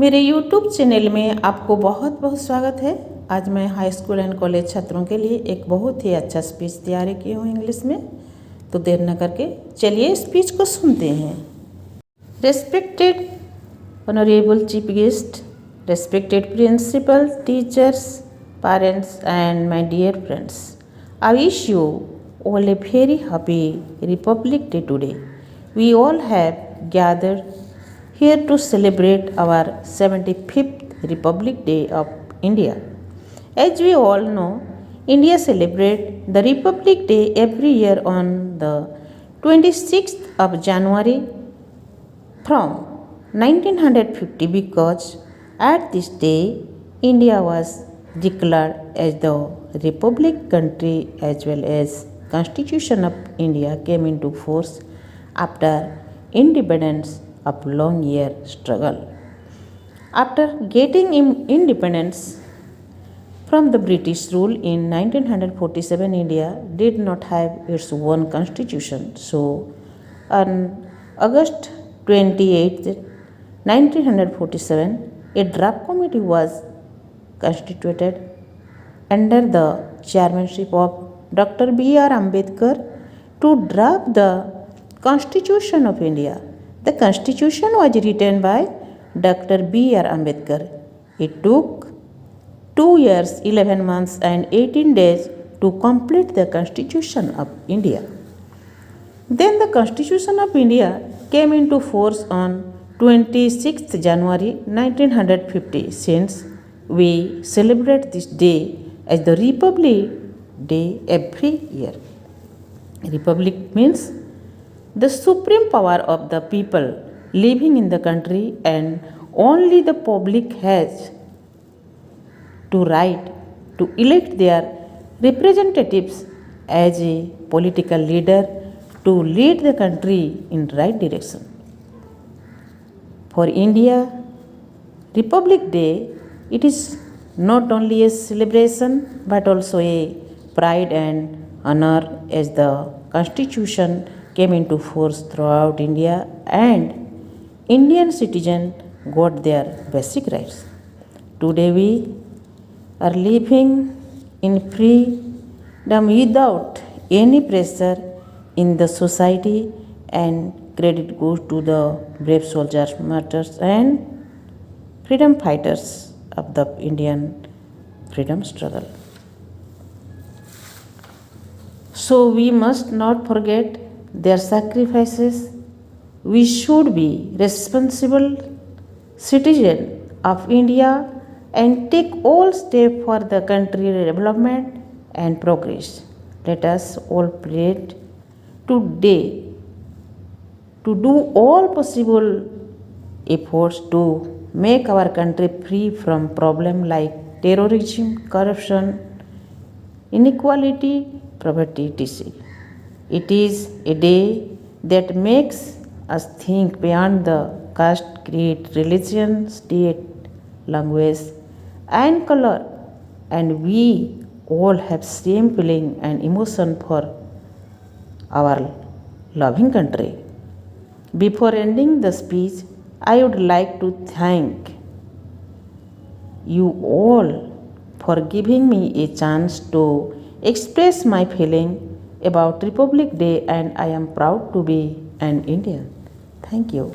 मेरे YouTube channel में आपको बहुत बहुत स्वागत है। आज मैं हाई स्कूल एंड कॉलेज छात्रों के लिए एक बहुत ही अच्छा स्पीच तैयार की हूँ इंग्लिश में। तो देर न करके चलिए स्पीच को सुनते हैं। Respected honourable chief guest, respected principal, teachers, parents and my dear friends, I wish you all a very happy Republic Day today. We all have gathered here to celebrate our 75th Republic Day of India. As we all know, India celebrates the Republic Day every year on the 26th of January from 1950 because at this day India was declared as the Republic country as well as Constitution of India came into force after independence of long year struggle. After getting independence from the British rule in 1947, India did not have its own constitution. So, on August 28, 1947, a draft committee was constituted under the chairmanship of Dr. B.R. Ambedkar to draft the Constitution of India. The Constitution was written by Dr. B.R. Ambedkar. It took 2 years, 11 months and 18 days to complete the Constitution of India. Then the Constitution of India came into force on 26th January 1950. Since we celebrate this day as the Republic Day every year. Republic means the supreme power of the people living in the country, and only the public has to right to elect their representatives as a political leader to lead the country in right direction. For India, Republic Day, it is not only a celebration but also a pride and honor as the Constitution came into force throughout India and Indian citizens got their basic rights. Today we are living in freedom without any pressure in the society, and credit goes to the brave soldiers, martyrs and freedom fighters of the Indian freedom struggle. So we must not forget their sacrifices. We should be responsible citizens of India and take all steps for the country development and progress. Let us all pray today to do all possible efforts to make our country free from problems like terrorism, corruption, inequality, poverty, etc. It is a day that makes us think beyond the caste, creed, religion, state, language, and color, and we all have same feeling and emotion for our loving country. Before ending the speech, I would like to thank you all for giving me a chance to express my feeling about Republic Day, and I am proud to be an Indian. Thank you.